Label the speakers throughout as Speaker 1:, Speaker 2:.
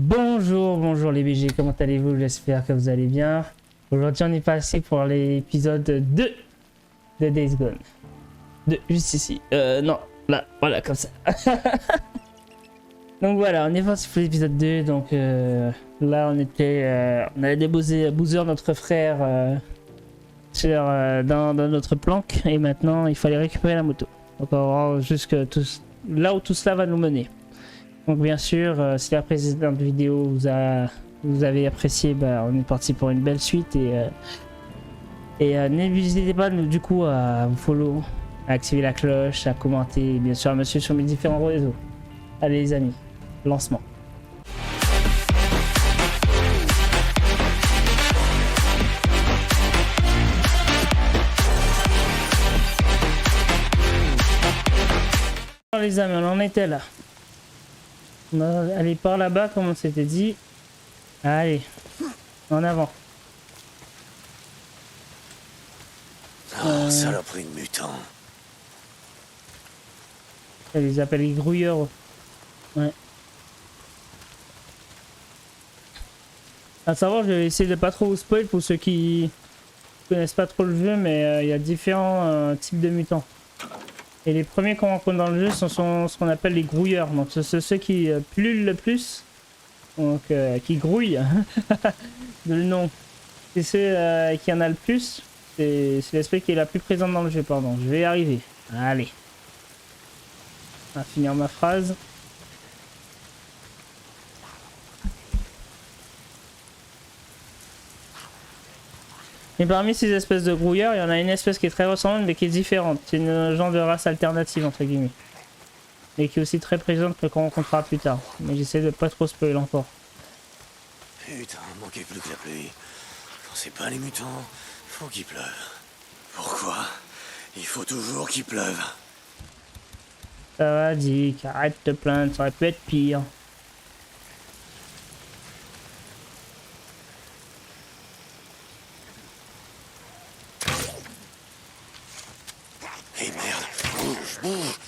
Speaker 1: Bonjour, bonjour les BG, comment allez-vous? J'espère que vous allez bien. Aujourd'hui on est passé pour l'épisode 2 de Days Gone. Juste ici. Non, là, voilà, comme ça. Donc voilà, on est parti pour l'épisode 2. Donc là on avait déposé Boozer, notre frère, dans notre planque. Et maintenant il fallait récupérer la moto. Donc on va voir jusque là où tout cela va nous mener. Donc bien sûr, si la précédente vidéo vous avez apprécié, bah, on est parti pour une belle suite et n'hésitez pas du coup à vous follow, à activer la cloche, à commenter, et bien sûr à me suivre sur mes différents réseaux. Allez les amis, lancement. Alors les amis, on en était là. On va aller par là-bas comme on s'était dit. Allez, en avant.
Speaker 2: Saloperie de mutant.
Speaker 1: Elle les appelle les grouilleurs. Ouais. À savoir, je vais essayer de pas trop vous spoil pour ceux qui connaissent pas trop le jeu, mais il y a différents types de mutants. Et les premiers qu'on rencontre dans le jeu sont ce qu'on appelle les grouilleurs. Donc ce sont ceux qui pullulent le plus. Donc qui grouillent. De le nom. C'est ceux qui en a le plus. C'est l'esprit qui est la plus présente dans le jeu, pardon. Je vais y arriver. Allez. On va finir ma phrase. Et parmi ces espèces de grouilleurs, il y en a une espèce qui est très ressemblante mais qui est différente. C'est une genre de race alternative entre guillemets. Et qui est aussi très présente que qu'on rencontrera plus tard. Mais j'essaie de pas trop spoiler encore.
Speaker 2: Putain, manquait plus que la pluie. Quand c'est pas les mutants, faut qu'il pleuve. Pourquoi? Il faut toujours qu'il pleuve.
Speaker 1: Ça va, Dick, arrête de te plaindre, ça aurait pu être pire.
Speaker 2: Hé merde, bouge, bouge.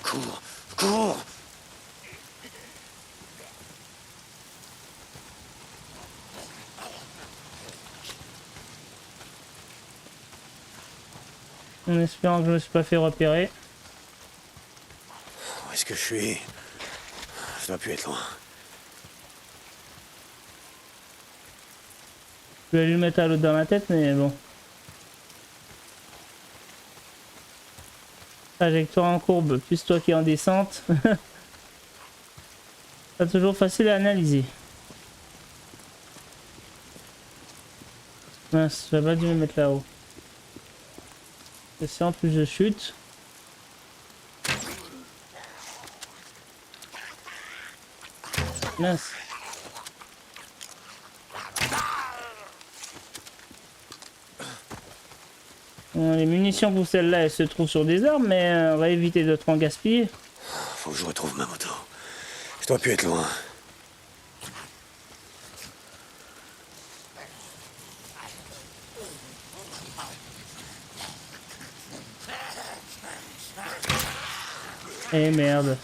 Speaker 2: Cours, cours.
Speaker 1: En espérant que je me suis pas fait repérer.
Speaker 2: Où est-ce que je suis? Je dois plus être loin.
Speaker 1: Je vais lui mettre à l'autre dans la tête, mais bon. Trajectoire en courbe, plus toi qui es en descente. Pas toujours facile à analyser. Mince, j'aurais pas dû me mettre là-haut. C'est en plus je chute. Mince. Bon, les munitions pour celle-là, elles se trouvent sur des armes, mais on va éviter de trop en gaspiller.
Speaker 2: Faut que je retrouve ma moto. Je dois plus être loin.
Speaker 1: Eh merde.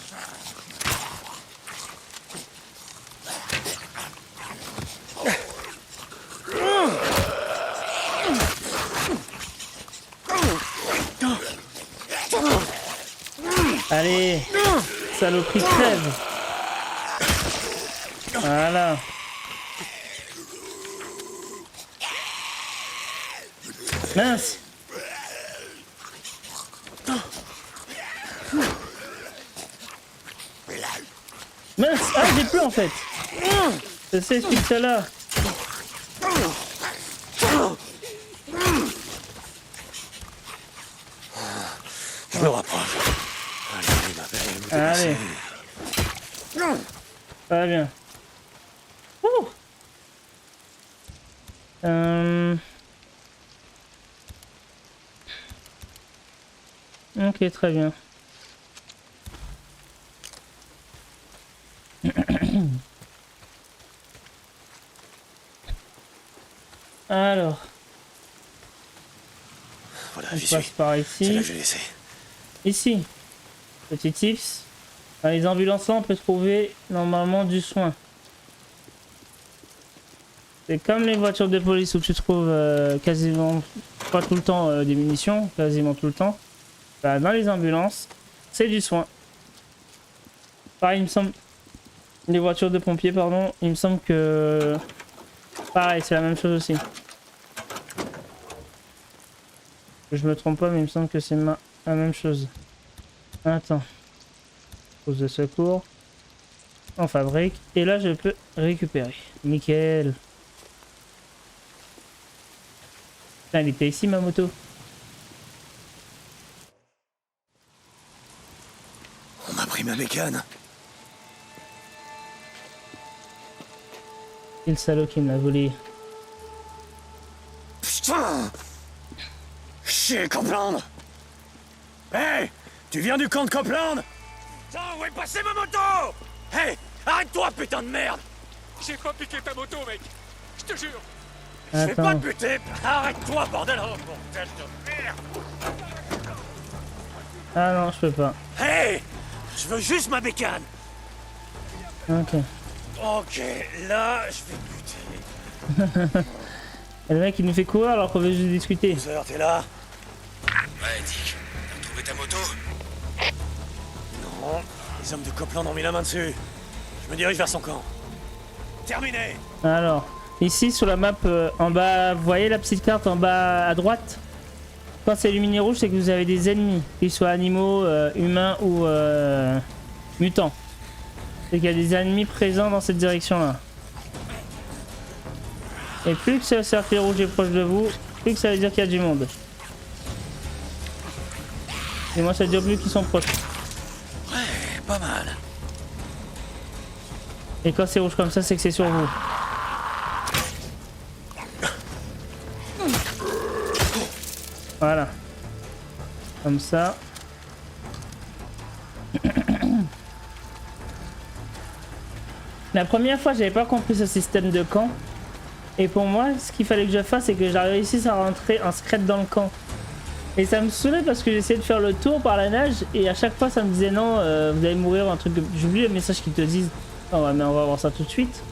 Speaker 1: Allez, saloperie, crève. Voilà. Mince. Mince, ah j'ai plus en fait. Ça s'explique cela.
Speaker 2: Je me rapproche. Allez, ma belle, me
Speaker 1: Allez.
Speaker 2: dépasser.
Speaker 1: Très bien. Ouh. Ok, très bien. Alors,
Speaker 2: Voilà,
Speaker 1: on
Speaker 2: j'y
Speaker 1: passe
Speaker 2: suis.
Speaker 1: par
Speaker 2: C'est là
Speaker 1: ici.
Speaker 2: que j'ai laissé.
Speaker 1: Ici, petit tips. Dans les ambulances, on peut trouver normalement du soin. C'est comme les voitures de police où tu trouves quasiment, pas tout le temps, des munitions, quasiment tout le temps. Bah, dans les ambulances, c'est du soin. Pareil, il me semble... Les voitures de pompiers, pardon, il me semble que... Pareil, c'est la même chose aussi. Je me trompe pas, mais il me semble que c'est la même chose. Attends. Pose de secours. On fabrique. Et là, je peux récupérer. Nickel. Putain, elle était ici, ma moto.
Speaker 2: On m'a pris ma bécane.
Speaker 1: Et le salaud qui me l'a volé.
Speaker 2: Putain! Chier, Copeland! Hey! Tu viens du camp de Copeland? Putain, où est passée ma moto? Hey! Arrête-toi, putain de merde!
Speaker 3: J'ai pas piqué ta moto, mec. Je te jure.
Speaker 2: Je vais pas
Speaker 1: Attends.
Speaker 2: te buter! Arrête-toi, bordel! Oh, bordel de merde!
Speaker 1: Ah non, je peux pas.
Speaker 2: Hey! Je veux juste ma bécane!
Speaker 1: Ok.
Speaker 2: Ok, là, je vais buter.
Speaker 1: Et le mec, il nous fait courir alors qu'on veut juste discuter.
Speaker 2: Bowser, t'es là?
Speaker 3: Ouais, Dick. T'as trouvé ta moto?
Speaker 2: Non, les hommes de Copeland ont mis la main dessus. Je me dirige vers son camp. Terminé!
Speaker 1: Alors, ici sur la map en bas, vous voyez la petite carte en bas à droite? Quand c'est illuminé rouge, c'est que vous avez des ennemis, qu'ils soient animaux, humains ou mutants. C'est qu'il y a des ennemis présents dans cette direction-là. Et plus que ce cercle rouge est proche de vous, plus que ça veut dire qu'il y a du monde. Et moi, ça veut dire plus qu'ils sont proches.
Speaker 2: Ouais, pas mal.
Speaker 1: Et quand c'est rouge comme ça, c'est que c'est sur vous. Voilà. Comme ça. La première fois, j'avais pas compris ce système de camp. Et pour moi, ce qu'il fallait que je fasse, c'est que j'ai réussi à rentrer en secret dans le camp. Et ça me saoulait parce que j'essayais de faire le tour par la nage. Et à chaque fois, ça me disait non, vous allez mourir, un truc. J'oublie le message qu'ils te disent. Oh, ouais, mais on va voir ça tout de suite.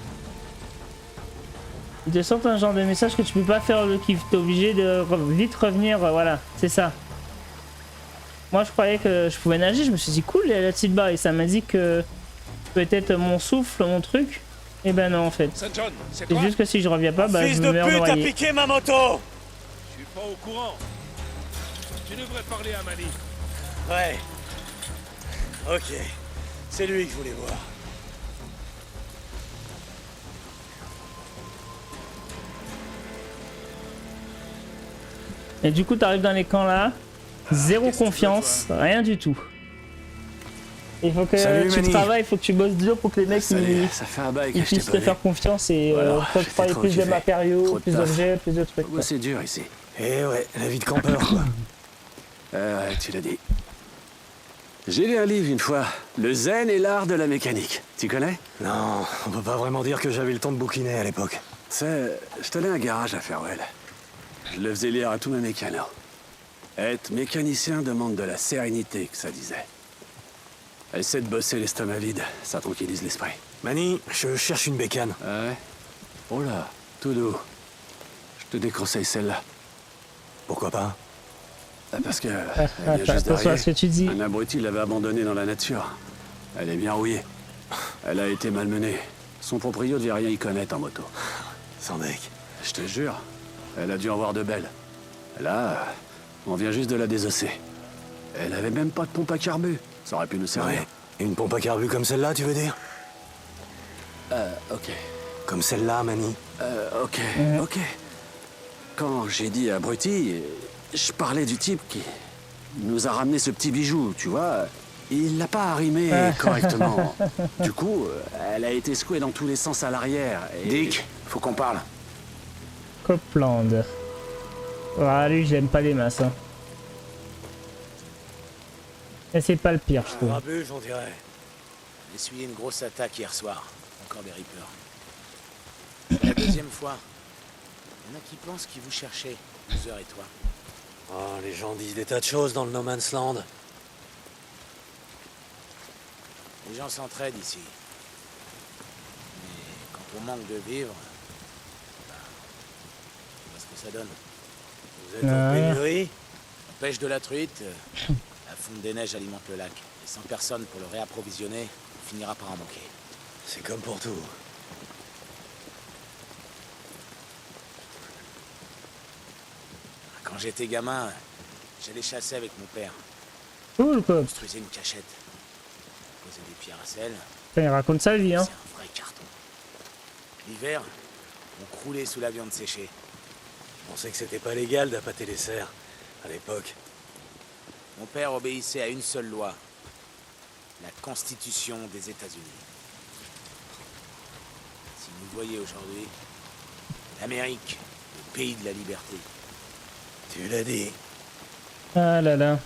Speaker 1: Ils te sortent un genre de message que tu peux pas faire le kiff. T'es obligé de vite revenir. Voilà, c'est ça. Moi, je croyais que je pouvais nager. Je me suis dit cool, il y a la petite barre. Et ça m'a dit que peut-être mon souffle, mon truc. Et ben non, en fait.
Speaker 3: Saint John, c'est
Speaker 1: C'est
Speaker 3: toi?
Speaker 1: juste que si je reviens pas, bah
Speaker 2: Fils
Speaker 1: je
Speaker 2: de
Speaker 1: me meurs
Speaker 2: pute a
Speaker 1: noyé.
Speaker 2: piqué ma moto!
Speaker 3: Je suis pas au courant. Tu devrais parler à Manny.
Speaker 2: Ouais. Ok. C'est lui que je voulais voir.
Speaker 1: Et du coup, t'arrives dans les camps là, zéro
Speaker 3: qu'est-ce que tu veux,
Speaker 1: confiance, rien du tout. Il faut que
Speaker 2: Salut,
Speaker 1: tu
Speaker 2: Manny.
Speaker 1: travailles, il faut que tu bosses dur pour que les mecs ils
Speaker 2: ça fait un bail
Speaker 1: ils puissent te faire confiance et
Speaker 2: Voilà,
Speaker 1: toi,
Speaker 2: j'étais
Speaker 1: travailler
Speaker 2: trop
Speaker 1: plus de
Speaker 2: occupé.
Speaker 1: matériaux,
Speaker 2: Trop de
Speaker 1: plus
Speaker 2: taf.
Speaker 1: d'objets, plus de trucs. quoi.
Speaker 4: C'est dur ici.
Speaker 2: Eh ouais, la vie de campeur, quoi.
Speaker 4: Ouais, tu l'as dit. J'ai lu un livre une fois, Le zen et l'art de la mécanique. Tu connais?
Speaker 2: Non, on peut pas vraiment dire que j'avais le temps de bouquiner à l'époque.
Speaker 4: C'est... Je tenais un garage à Farewell. Je le faisais lire à tous mes mécanos. Être mécanicien demande de la sérénité, que ça disait. Essaie de bosser l'estomac vide, ça tranquillise l'esprit.
Speaker 2: Manny, je cherche une bécane.
Speaker 4: Ah ouais? Oh là, tout doux. Je te déconseille celle-là.
Speaker 2: Pourquoi pas?
Speaker 4: Ah, parce que...
Speaker 1: Ah,
Speaker 4: elle vient juste
Speaker 1: attention à ce que tu dis.
Speaker 4: Un abruti l'avait abandonnée dans la nature. Elle est bien rouillée. Elle a été malmenée. Son proprio devait rien y connaître en moto.
Speaker 2: Sans deck.
Speaker 4: Je te jure, elle a dû en voir de belles. Là, on vient juste de la désosser. Elle avait même pas de pompe à carbu. Ça aurait pu nous servir.
Speaker 2: Ouais. Une pompe à carbu comme celle-là, tu veux dire?
Speaker 4: Ok.
Speaker 2: Comme celle-là, Manny.
Speaker 4: Ok, ok. Quand j'ai dit abruti, je parlais du type qui nous a ramené ce petit bijou, tu vois. Il l'a pas arrimé correctement. Du coup, elle a été secouée dans tous les sens à l'arrière. Et...
Speaker 2: Dick, faut qu'on parle.
Speaker 1: Copeland. Ah, lui, j'aime pas les masses. Hein. Et c'est pas le pire, je trouve.
Speaker 2: Rabuge, on dirait.
Speaker 5: J'ai essuyé une grosse attaque hier soir. Encore des Reapers. C'est la deuxième fois. Il y en a qui pensent qu'ils vous cherchaient, Boozer et toi.
Speaker 2: Oh, les gens disent des tas de choses dans le No Man's Land.
Speaker 5: Les gens s'entraident ici. Mais quand on manque de vivre, bah, que ça donne.
Speaker 2: Vous êtes en pénurie?
Speaker 5: La pêche de la truite, la fonte des neiges alimente le lac. Et sans personne pour le réapprovisionner, on finira par en manquer.
Speaker 2: C'est comme pour tout.
Speaker 5: Quand j'étais gamin, j'allais chasser avec mon père.
Speaker 1: Cool quoi.
Speaker 5: On construisait une cachette. On posait des pierres à sel.
Speaker 1: Putain, il raconte sa vie, hein.
Speaker 5: C'est un vrai carton. L'hiver, on croulait sous la viande séchée.
Speaker 2: Je pensais que c'était pas légal d'appâter les cerfs, à l'époque.
Speaker 5: Mon père obéissait à une seule loi. La Constitution des États-Unis. Si vous voyez aujourd'hui, l'Amérique, le pays de la liberté.
Speaker 2: Tu l'as dit.
Speaker 1: Ah là là.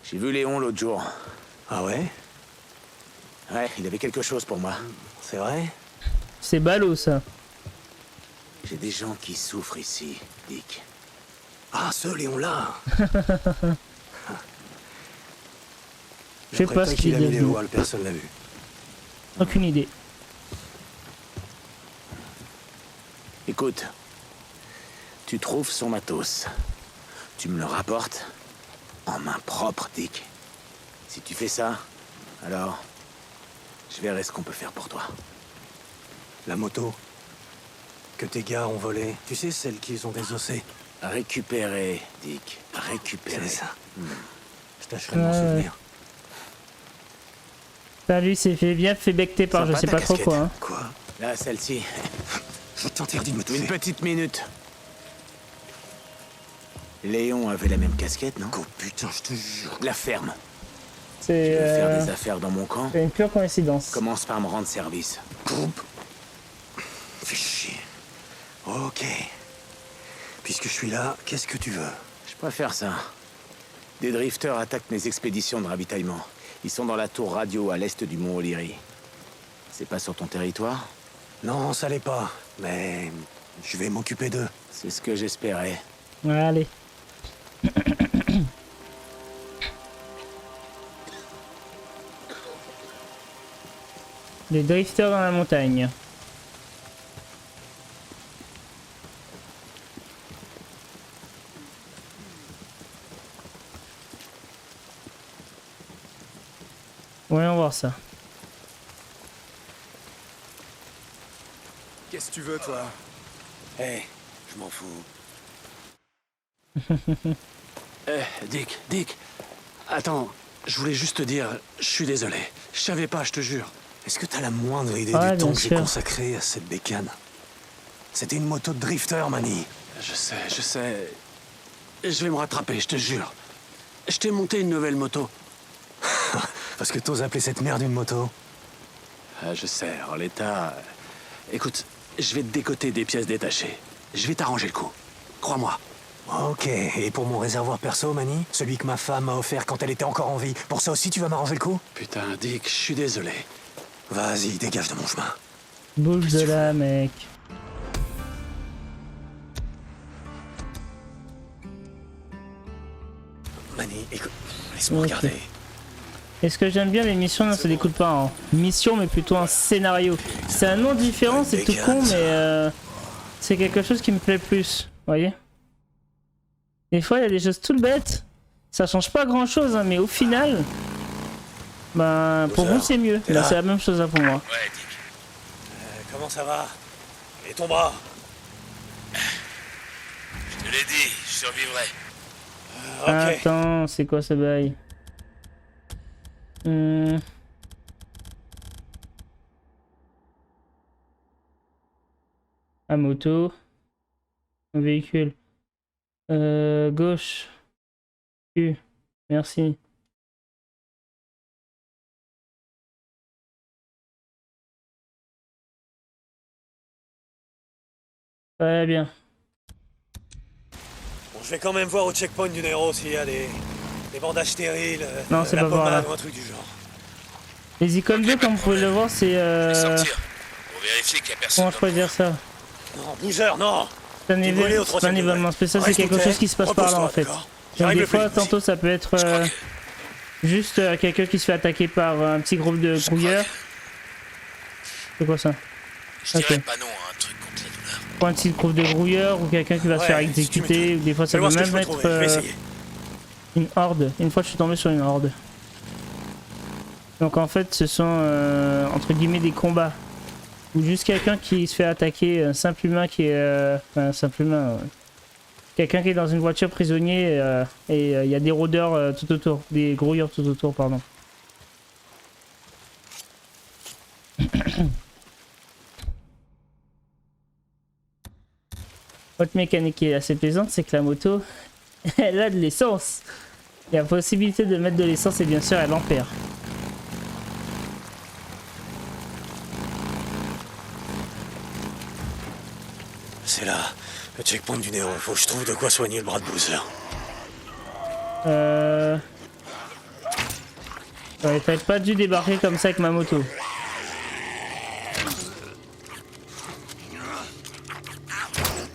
Speaker 5: J'ai vu Léon l'autre jour.
Speaker 2: Ah ouais?
Speaker 5: Ouais, il avait quelque chose pour moi.
Speaker 2: C'est vrai?
Speaker 1: C'est ballot ça.
Speaker 5: J'ai des gens qui souffrent ici, Dick.
Speaker 2: Ah, ce Léon-là!
Speaker 1: Je sais pas ce qu'il
Speaker 2: a
Speaker 1: est
Speaker 2: mis les
Speaker 1: devenu.
Speaker 2: voiles, personne l'a vu.
Speaker 1: Aucune idée.
Speaker 5: Écoute, tu trouves son matos. Tu me le rapportes en main propre, Dick. Si tu fais ça, alors je verrai ce qu'on peut faire pour toi.
Speaker 2: La moto que tes gars ont volée, tu sais, celle qu'ils ont désossée.
Speaker 5: Récupérer, Dick. Récupérer.
Speaker 2: C'est ça. Je tâcherai de m'en souvenir.
Speaker 1: Ça lui s'est fait bien fait becter par je
Speaker 5: Sympa
Speaker 1: sais
Speaker 5: ta
Speaker 1: pas trop
Speaker 5: casquette.
Speaker 1: quoi. Hein.
Speaker 2: Quoi?
Speaker 5: Là, celle-ci.
Speaker 2: Je t'interdis de me toucher.
Speaker 5: Une petite minute. Léon avait la même casquette, non?
Speaker 2: Oh putain, je te jure.
Speaker 5: La ferme. Tu
Speaker 1: C'est
Speaker 5: veux faire des affaires dans mon camp?
Speaker 1: une pure coïncidence.
Speaker 5: Commence par me rendre service.
Speaker 2: Coupe. Fais chier. Ok. Puisque je suis là, qu'est-ce que tu veux?
Speaker 5: Je préfère ça. Des drifters attaquent mes expéditions de ravitaillement. Ils sont dans la tour radio à l'est du mont O'Leary. C'est pas sur ton territoire?
Speaker 2: Non, ça l'est pas. Mais je vais m'occuper d'eux.
Speaker 5: C'est ce que j'espérais.
Speaker 1: Allez. Des drifters dans la montagne. Voyons voir ça.
Speaker 3: Qu'est-ce que tu veux, toi?
Speaker 2: Hé, je m'en fous.
Speaker 4: Dick. Attends, je voulais juste te dire, je suis désolé. Je savais pas, je te jure.
Speaker 2: Est-ce que t'as la moindre idée
Speaker 1: Ouais,
Speaker 2: du temps
Speaker 1: bien
Speaker 2: que j'ai
Speaker 1: sûr.
Speaker 2: consacré à cette bécane? C'était une moto de drifter, Manny.
Speaker 4: Je sais. Je vais me rattraper, je te jure. Je t'ai monté une nouvelle moto.
Speaker 2: Parce que t'oses appeler cette merde une moto?
Speaker 4: Ah, je sais, en l'état... Écoute, je vais te décoter des pièces détachées. Je vais t'arranger le coup. Crois-moi.
Speaker 2: Ok, et pour mon réservoir perso, Manny? Celui que ma femme m'a offert quand elle était encore en vie. Pour ça aussi, tu vas m'arranger le coup?
Speaker 4: Putain, Dick, je suis désolé.
Speaker 2: Vas-y, dégage de mon chemin.
Speaker 1: Bouge de là, mec.
Speaker 2: Manny, écoute, laisse-moi
Speaker 1: Ok.
Speaker 2: regarder.
Speaker 1: Est-ce que j'aime bien les missions? Non, ça découle pas en mission, mais plutôt un scénario. C'est un nom différent, c'est tout con, mais c'est quelque chose qui me plaît plus. Vous voyez? Des fois, il y a des choses tout bêtes. Ça change pas grand chose, hein, mais au final, ben, pour vous, c'est mieux.
Speaker 2: T'es
Speaker 1: Là,
Speaker 2: là
Speaker 1: c'est la même chose là pour moi.
Speaker 3: Ouais, Dick.
Speaker 2: Comment ça va? Et ton bras?
Speaker 3: Je te l'ai dit, je survivrai.
Speaker 2: Ok.
Speaker 1: Attends, c'est quoi ce bail? Un moto. Un véhicule. Gauche. U. Merci. Très bien.
Speaker 2: Bon, je vais quand même voir au checkpoint du Nero s'il y a des bandages stériles,
Speaker 1: Non, c'est
Speaker 2: la
Speaker 1: pas par
Speaker 2: pommade
Speaker 1: là.
Speaker 2: ou un truc du genre.
Speaker 1: Les icônes bleues, comme vous pouvez le voir, c'est.
Speaker 3: Sortir. Pour vérifier qu'il n'y a personne.
Speaker 1: Comment je pourrais dire ça?
Speaker 2: Non, bougeur, non!
Speaker 1: C'est un
Speaker 2: T'es brûlé au
Speaker 1: événement, c'est pas un
Speaker 2: troisième
Speaker 1: événement
Speaker 2: degré.
Speaker 1: spécial, c'est
Speaker 2: Reste
Speaker 1: quelque
Speaker 2: au
Speaker 1: chose
Speaker 2: quai,
Speaker 1: qui se passe par là en
Speaker 2: repose-toi,
Speaker 1: fait.
Speaker 2: d'accord?
Speaker 1: Donc
Speaker 2: J'arrive
Speaker 1: des
Speaker 2: le plus
Speaker 1: fois,
Speaker 2: vite possible.
Speaker 1: tantôt ça peut être juste quelqu'un qui se fait attaquer par un petit groupe de grouilleurs. C'est quoi ça?
Speaker 5: Je dirais
Speaker 1: Ok.
Speaker 5: pas non à un truc contre la douleur.
Speaker 1: Point s'il trouve des grouilleurs ou quelqu'un qui va se faire
Speaker 2: Ouais, si tu
Speaker 1: exécuter, ou des fois
Speaker 2: Je
Speaker 1: ça
Speaker 2: vais voir
Speaker 1: peut
Speaker 2: ce que je
Speaker 1: même
Speaker 2: peux
Speaker 1: être
Speaker 2: trouver. Je vais essayer.
Speaker 1: une horde. Une fois je suis tombé sur une horde. Donc en fait ce sont entre guillemets des combats. Ou juste quelqu'un qui se fait attaquer, un simple humain qui est... enfin un simple humain... quelqu'un qui est dans une voiture prisonnier et il y a des rôdeurs tout autour. Des grouilleurs tout autour, pardon. Autre mécanique qui est assez plaisante, c'est que la moto, elle a de l'essence. Il y a la possibilité de mettre de l'essence et bien sûr elle en perd.
Speaker 2: C'est là, le checkpoint du Nero. Faut que je trouve de quoi soigner le bras de Bowser.
Speaker 1: J'aurais peut-être pas dû débarquer comme ça avec ma moto.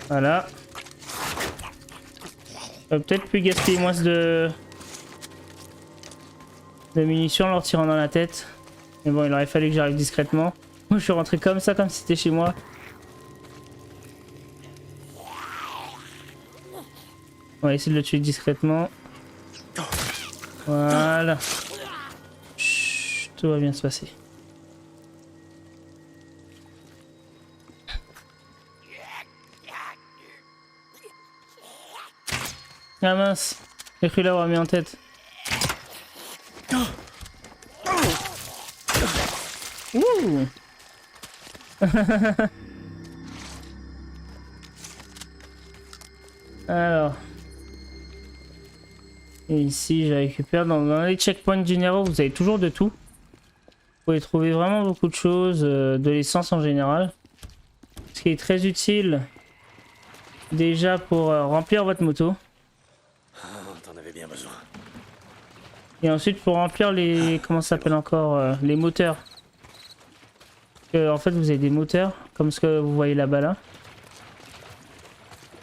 Speaker 1: Voilà. Peut-être plus gaspiller moins de munitions en leur tirant dans la tête. Mais bon, il aurait fallu que j'arrive discrètement. Moi, je suis rentré comme ça, comme si c'était chez moi. On va essayer de le tuer discrètement. Voilà. Chut, tout va bien se passer. Ah mince, j'ai cru l'avoir mis en tête. Ouh. Alors. Et ici, je récupère dans les checkpoints du Nero, vous avez toujours de tout. Vous pouvez trouver vraiment beaucoup de choses, de l'essence en général. Ce qui est très utile déjà pour remplir votre moto.
Speaker 2: Ah, t'en avais bien besoin.
Speaker 1: Et ensuite pour remplir les... comment ça s'appelle encore les moteurs. En fait vous avez des moteurs, comme ce que vous voyez là-bas là.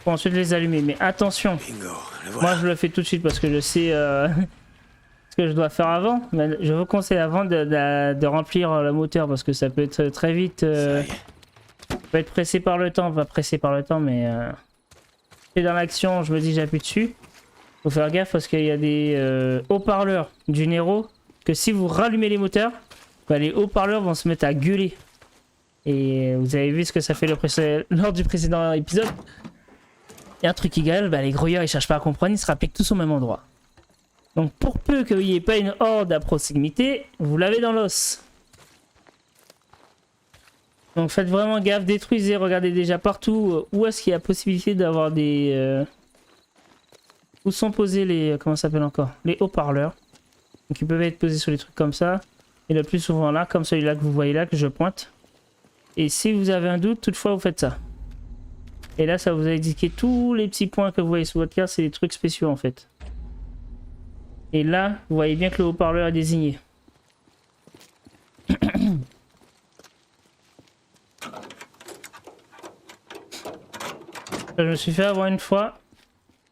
Speaker 1: Pour ensuite les allumer. Mais attention,
Speaker 2: Bingo, le voilà.
Speaker 1: moi je le fais tout de suite parce que je sais ce que je dois faire avant. Mais je vous conseille avant de remplir le moteur parce que ça peut être très vite...
Speaker 2: Ça y est.
Speaker 1: peut être pressé par le temps, pas pressé par le temps mais... Et dans l'action je me dis j'appuie dessus. Faut faire gaffe parce qu'il y a des haut-parleurs du Nero que si vous rallumez les moteurs, bah, les haut-parleurs vont se mettre à gueuler. Et vous avez vu ce que ça fait lors du précédent épisode. Et un truc qui gueule, bah, les grouilleurs ils cherchent pas à comprendre, ils se rappellent tous au même endroit. Donc pour peu qu'il n'y ait pas une horde à proximité, vous l'avez dans l'os. Donc faites vraiment gaffe, détruisez, regardez déjà partout où est-ce qu'il y a possibilité d'avoir des... où sont posés les... comment ça s'appelle encore? Les haut-parleurs. Donc ils peuvent être posés sur les trucs comme ça. Et le plus souvent là, comme celui-là que vous voyez là, que je pointe. Et si vous avez un doute, toutefois vous faites ça. Et là ça vous a indiqué tous les petits points que vous voyez sur votre carte, c'est des trucs spéciaux en fait. Et là, vous voyez bien que le haut-parleur est désigné. Je me suis fait avoir une fois.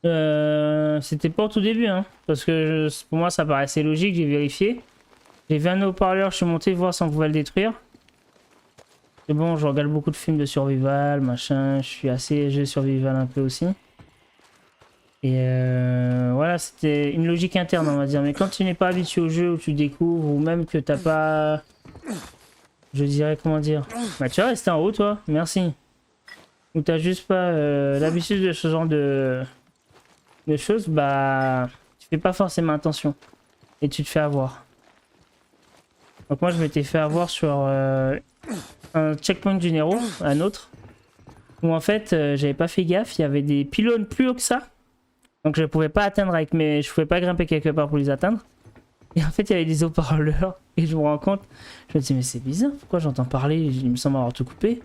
Speaker 1: C'était pas au tout début, hein, parce que pour moi ça paraissait logique, j'ai vérifié. J'ai vu un haut-parleur, je suis monté voir si on pouvait le détruire. Et bon, je regarde beaucoup de films de survival, machin, je suis assez jeu survival un peu aussi. Et voilà, c'était une logique interne on va dire, mais quand tu n'es pas habitué au jeu, où tu découvres, ou même que t'as pas... Je dirais comment dire... Bah tu vas rester en haut toi, merci. Ou t'as juste pas l'habitude de ce genre de choses, bah tu fais pas forcément attention et tu te fais avoir. Donc moi je m'étais fait avoir sur un checkpoint du Nero, un autre, où en fait j'avais pas fait gaffe, il y avait des pylônes plus haut que ça, donc je pouvais pas atteindre avec mes, je pouvais pas grimper quelque part pour les atteindre. Et en fait il y avait des haut-parleurs et je me rends compte, je me dis mais c'est bizarre, pourquoi j'entends parler, il me semble avoir tout coupé.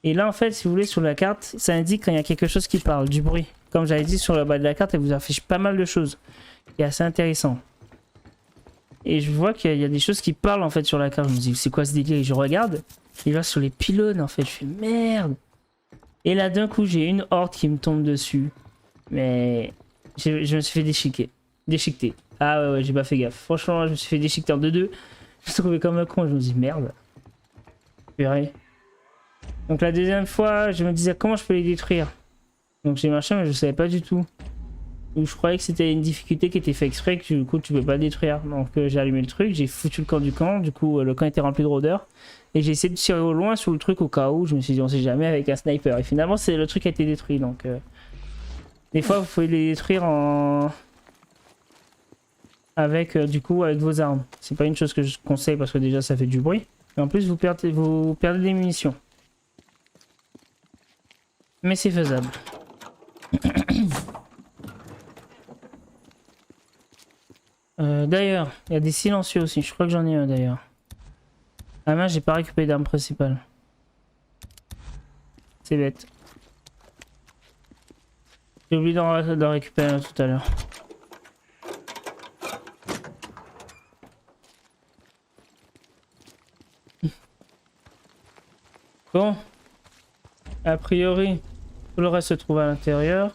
Speaker 1: Et là en fait si vous voulez sur la carte ça indique quand il y a quelque chose qui parle, du bruit. Comme j'avais dit sur le bas de la carte elle vous affiche pas mal de choses. C'est assez intéressant. Et je vois qu'il y a des choses qui parlent en fait sur la carte. Je me dis c'est quoi ce délire? Et je regarde. Et là sur les pylônes en fait je fais merde. Et là d'un coup j'ai une horde qui me tombe dessus. Mais je me suis fait déchiqueter. Ah ouais j'ai pas fait gaffe. Franchement je me suis fait déchiqueter en 2-2. Je me suis trouvé comme un con. Je me dis merde. Purée. Donc la deuxième fois, je me disais comment je peux les détruire. Donc j'ai marché mais je savais pas du tout. Donc je croyais que c'était une difficulté qui était fait exprès, que du coup tu peux pas détruire. Donc j'ai allumé le truc, j'ai foutu le camp du camp, du coup le camp était rempli de rôdeurs. Et j'ai essayé de tirer au loin sur le truc au cas où, je me suis dit on sait jamais avec un sniper. Et finalement c'est le truc qui a été détruit donc... Des fois vous pouvez les détruire en... Avec du coup avec vos armes. C'est pas une chose que je conseille parce que déjà ça fait du bruit. Et en plus vous perdez des munitions. Mais c'est faisable. D'ailleurs, il y a des silencieux aussi. Je crois que j'en ai un d'ailleurs. Ah mince, j'ai pas récupéré d'arme principale. C'est bête. J'ai oublié d'en récupérer un tout à l'heure. Bon. A priori, tout le reste se trouve à l'intérieur.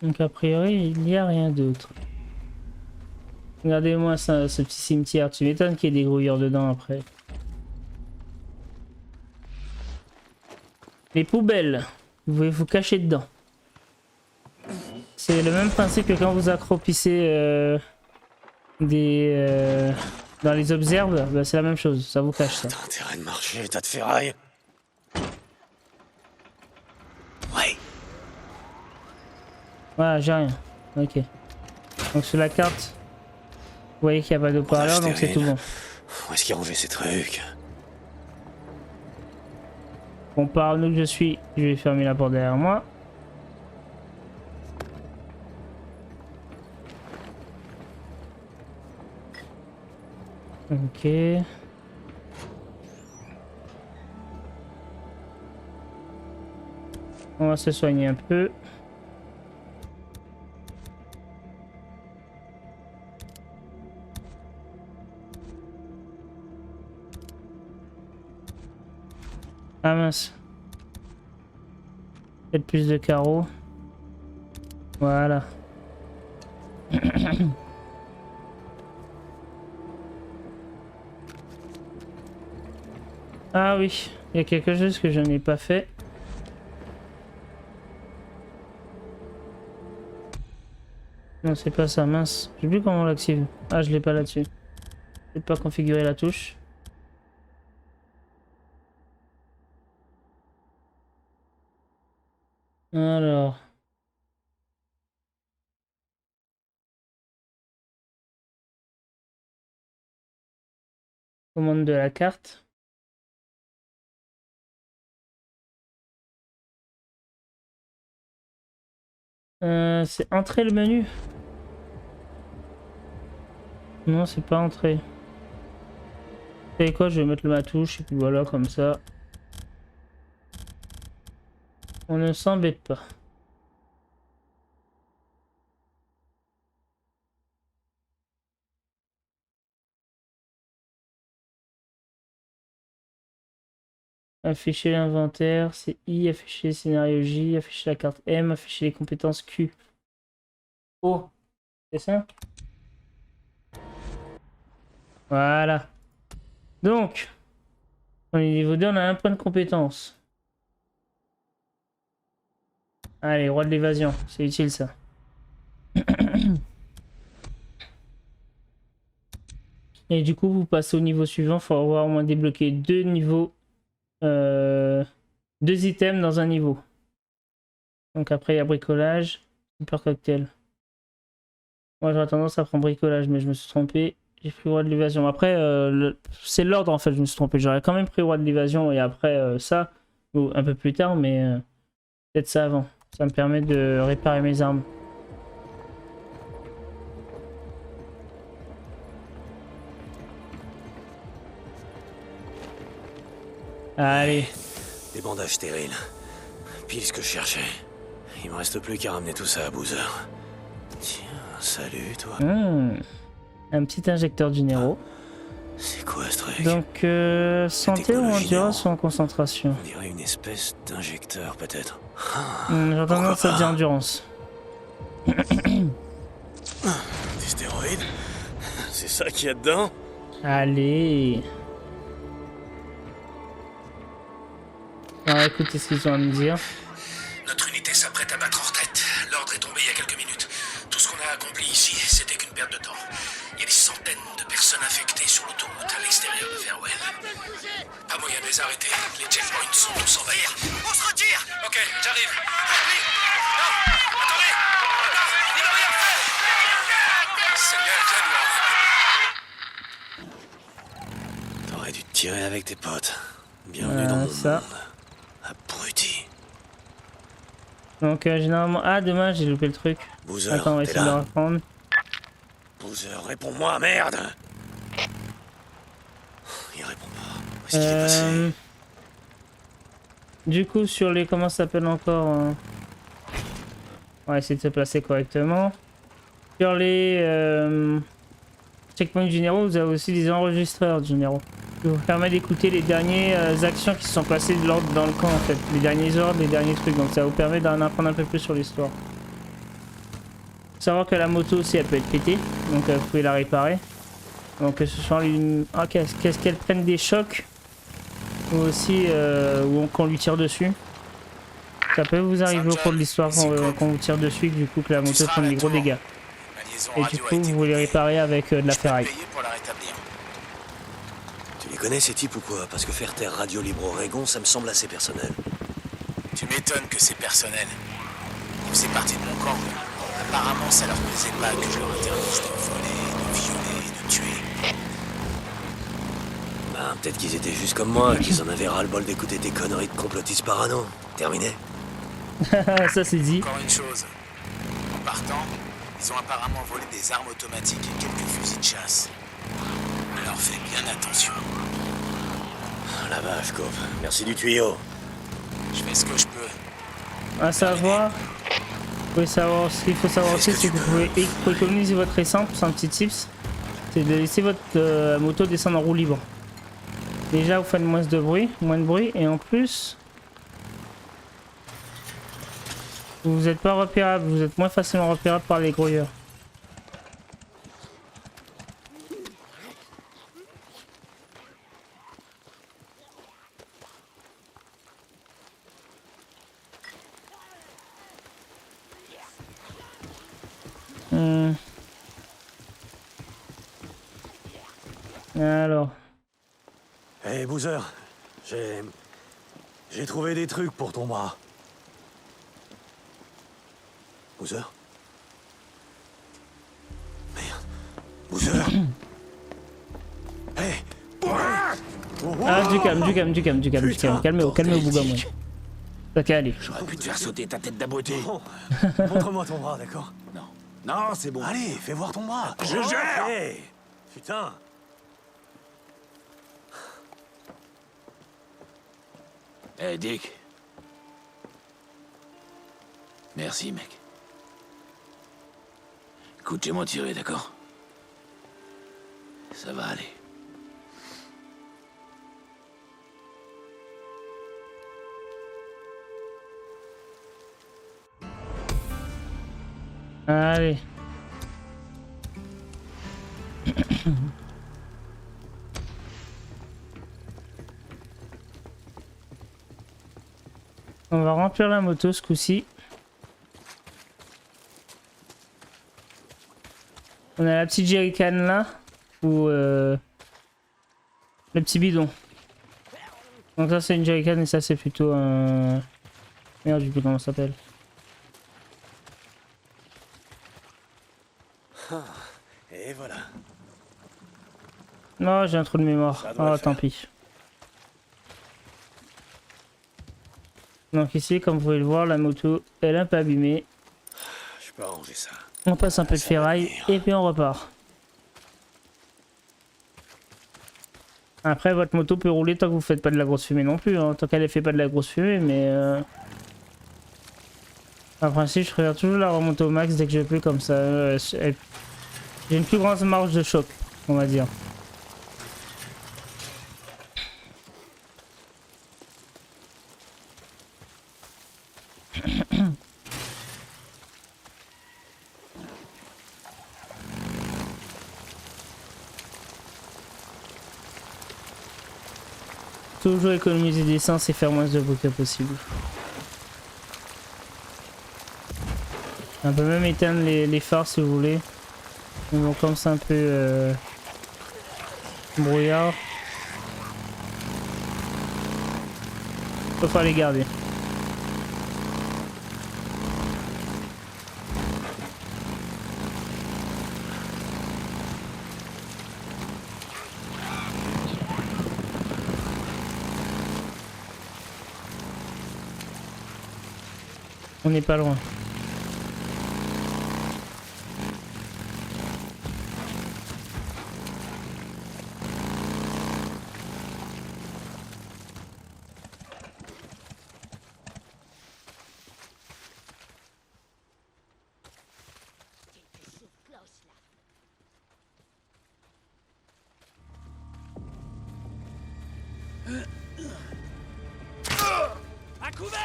Speaker 1: Donc a priori, il n'y a rien d'autre. Regardez-moi ça, ce petit cimetière. Tu m'étonnes qu'il y ait des grouilleurs dedans après. Les poubelles. Vous pouvez vous cacher dedans. C'est le même principe que quand vous accroupissez dans les observes. Bah, c'est la même chose. Ça vous cache ça.
Speaker 2: T'as intérêt de marcher, tas de ferraille. Ouais.
Speaker 1: Voilà, j'ai rien. Ok. Donc sur la carte, vous voyez qu'il n'y a pas de haut-parleur, donc c'est tout bon.
Speaker 2: Où est-ce qu'il rangeait ces trucs?
Speaker 1: Bon, par nous que je suis, je vais fermer la porte derrière moi. Ok. On va se soigner un peu. Ah mince. Peut-être plus de carreaux. Voilà. Ah oui, il y a quelque chose que je n'ai pas fait. Non, c'est pas ça, mince. Je sais plus comment on l'active. Ah, je l'ai pas là-dessus. Peut-être pas configurer la touche. Alors. Commande de la carte. C'est entrer le menu. Non, c'est pas entrer. Vous savez quoi, je vais mettre ma touche et puis voilà, comme ça. On ne s'embête pas. Afficher l'inventaire, c'est I, afficher le scénario J, afficher la carte M, afficher les compétences Q. O, c'est ça? Voilà. Donc, on est niveau 2, on a un point de compétence. Allez, roi de l'évasion, c'est utile ça. Et du coup, vous passez au niveau suivant, il faut avoir au moins débloqué 2 niveaux. 2 items dans un niveau. Donc après il y a bricolage, super cocktail. Moi j'aurais tendance à prendre bricolage mais je me suis trompé. J'ai pris roi de l'évasion. Après c'est l'ordre en fait, je me suis trompé. J'aurais quand même pris roi de l'évasion et après ça, ou un peu plus tard mais peut-être ça avant. Ça me permet de réparer mes armes. Allez.
Speaker 2: Des bandages stériles. Pile ce que je cherchais. Il me reste plus qu'à ramener tout ça à Boozer. Tiens, salut toi.
Speaker 1: Un petit injecteur du Nero.
Speaker 2: C'est quoi ce truc?
Speaker 1: Donc santé ou endurance ou en concentration?
Speaker 2: On dirait une espèce d'injecteur peut-être.
Speaker 1: J'ai tendance à dire endurance.
Speaker 2: Des stéroïdes? C'est ça qu'il y a dedans?
Speaker 1: Allez. Alors écoutez ce qu'ils ont à me dire.
Speaker 6: Notre unité s'apprête à battre en retraite. L'ordre est tombé il y a quelques minutes. Tout ce qu'on a accompli ici, c'était qu'une perte de temps. Il y a des centaines de personnes infectées sur l'autoroute à l'extérieur de Farewell. Pas moyen de les arrêter. Les checkpoints sont tous envahis. On se retire! Ok, j'arrive. Rempli! Non! Attendez! Non! Il n'a rien fait! Seigneur, viens-nous.
Speaker 2: T'aurais dû te tirer avec tes potes. Bienvenue dans mon
Speaker 1: ça.
Speaker 2: monde. Abruti.
Speaker 1: Donc généralement... Ah dommage, j'ai loupé le truc.
Speaker 2: Boozer,
Speaker 1: Attends, on va
Speaker 2: t'es
Speaker 1: essayer de le
Speaker 2: là?
Speaker 1: reprendre.
Speaker 2: Boozer, réponds-moi, merde! Il répond pas. Où est-ce qu'il est passé?
Speaker 1: Du coup sur les... Comment ça s'appelle encore on va essayer de se placer correctement. Sur les checkpoints généraux, vous avez aussi des enregistreurs généraux. Qui vous permet d'écouter les dernières actions qui se sont passées de l'ordre dans le camp en fait. Les derniers ordres, les derniers trucs. Donc ça vous permet d'en apprendre un peu plus sur l'histoire. Faut savoir que la moto aussi elle peut être pétée. Donc vous pouvez la réparer. Donc que ce soit qu'est-ce qu'elle prenne des chocs. Ou aussi ou qu'on lui tire dessus. Ça peut vous arriver au cours de l'histoire qu'on vous tire dessus et que du coup que la moto prenne des gros dégâts. Et du coup vous les réparez avec de la ferraille.
Speaker 2: Tu les connais ces types ou quoi? Parce que faire taire Radio Libre Oregon, ça me semble assez personnel.
Speaker 5: Tu m'étonnes que c'est personnel. Ils faisaient partie de mon camp. Apparemment, ça leur plaisait pas que je leur interdise de voler, de violer, de tuer.
Speaker 2: Bah, peut-être qu'ils étaient juste comme moi, qu'ils en avaient ras-le-bol d'écouter tes conneries de complotistes parano. Terminé.
Speaker 1: Ça c'est dit.
Speaker 5: Encore une chose. En partant, ils ont apparemment volé des armes automatiques et quelques fusils de chasse. Alors fais bien attention.
Speaker 2: Ah, la vache, Cope. Merci du tuyau.
Speaker 5: Je fais ce que je peux.
Speaker 1: À savoir, ce qu'il faut savoir aussi, c'est que vous pouvez économiser votre essence, c'est un petit tips. C'est de laisser votre moto descendre en roue libre. Déjà, vous faites moins de bruit, et en plus, vous n'êtes pas repérable, vous êtes moins facilement repérable par les grouilleurs. Alors.
Speaker 2: Hey, Boozer, j'ai trouvé des trucs pour ton bras. Boozer? Merde. Boozer? Hey!
Speaker 1: Ah, du calme. Calmez-vous, Bouga, moi. Ça va aller.
Speaker 5: J'aurais pu te faire sauter ta tête d'abruti.
Speaker 2: Bon, montre-moi ton bras, d'accord?
Speaker 5: Non. Non, c'est bon.
Speaker 2: Allez, fais voir ton bras.
Speaker 5: Je gère.
Speaker 2: Hey, putain.
Speaker 5: Eh, Dick. Merci, mec. Écoute, j'ai moins tiré, d'accord? Ça va aller.
Speaker 1: Allez. On va remplir la moto ce coup-ci. On a la petite jerrycan là, ou le petit bidon. Donc ça c'est une jerrycan et ça c'est plutôt un... Merde, je sais plus comment ça s'appelle.
Speaker 2: Et voilà.
Speaker 1: Non, j'ai un trou de mémoire.
Speaker 2: Ça doit
Speaker 1: Oh,
Speaker 2: le
Speaker 1: tant
Speaker 2: faire.
Speaker 1: pis. Donc ici, comme vous pouvez le voir, la moto, elle est un peu abîmée.
Speaker 2: Je peux arranger ça.
Speaker 1: On passe un peu de
Speaker 2: Ça va
Speaker 1: ferraille
Speaker 2: venir.
Speaker 1: et puis on repart. Après, votre moto peut rouler tant que vous faites pas de la grosse fumée non plus. Hein. Tant qu'elle ne fait pas de la grosse fumée, mais... En principe, je regarde toujours la remonter au max dès que je peux, comme ça. J'ai une plus grande marge de choc, on va dire. Toujours économiser d'essence et faire moins de bruit que possible. On peut même éteindre les phares si vous voulez. Mais bon, comme c'est un peu brouillard, faut pas les garder. On n'est pas loin.
Speaker 2: À couvert!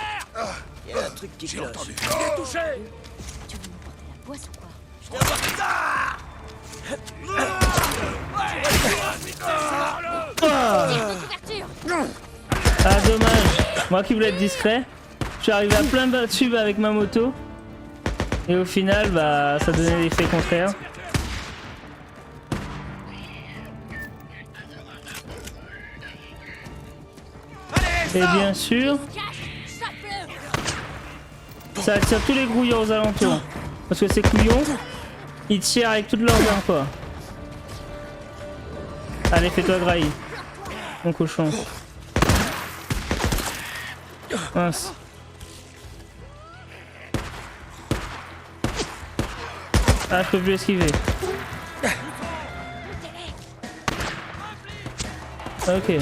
Speaker 2: Il y a un truc qui cloche.
Speaker 3: entendu.
Speaker 2: Il est touché!
Speaker 7: Tu veux nous porter la poisse ou quoi?
Speaker 2: Je te vois ça!
Speaker 7: Couverture!
Speaker 1: Ah dommage. Moi qui voulais être discret, je suis arrivé à plein de tubes avec ma moto. Et au final, bah, ça donnait l'effet contraire. Et bien sûr,
Speaker 7: Cache! Ça pleut!
Speaker 1: ça attire tous les grouillards aux alentours. Parce que ces couillons, ils tirent avec toute leur arme quoi. Allez, fais-toi grailler. Mon cochon. Mince. Ah, je peux plus esquiver. Ok.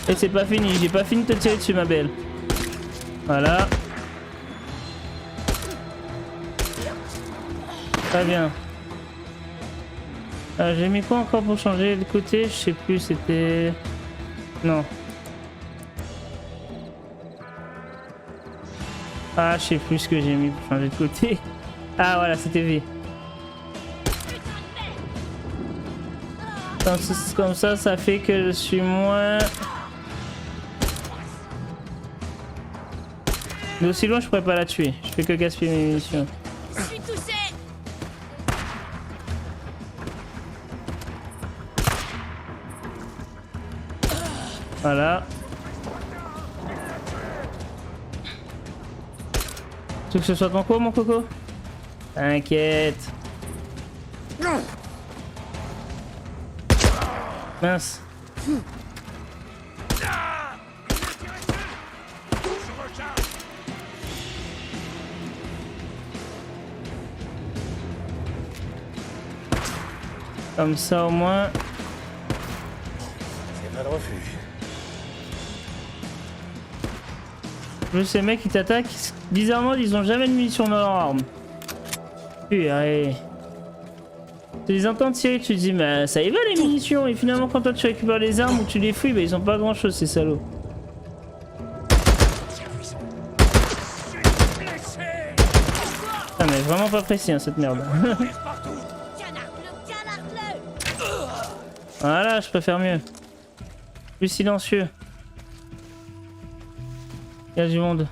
Speaker 1: Et c'est pas fini, j'ai pas fini de te tirer dessus ma belle. Voilà. Très bien. J'ai mis quoi encore pour changer de côté? Je sais plus, c'était... Non. Ah, je sais plus ce que j'ai mis pour changer de côté. Ah voilà, c'était V. Comme ça, ça fait que je suis moins... Mais aussi loin, je pourrais pas la tuer. Je fais que gaspiller mes munitions.
Speaker 7: Je suis touché!
Speaker 1: Voilà. Tu veux que ce soit ton cours, mon coco? T'inquiète. Mince. Comme ça au moins.
Speaker 2: C'est pas de refus.
Speaker 1: Plus ces mecs qui t'attaquent, bizarrement ils ont jamais de munitions dans leur arme. Purée. Tu les entends tirer, tu te dis mais ça y va les munitions, et finalement quand toi tu récupères les armes ou tu les fouilles, bah ils ont pas grand chose ces salauds. Ah mais vraiment pas précis hein, cette merde.
Speaker 7: Canarde-le! Canarde-le!
Speaker 1: Voilà, je préfère mieux. Plus silencieux. Il y a du monde.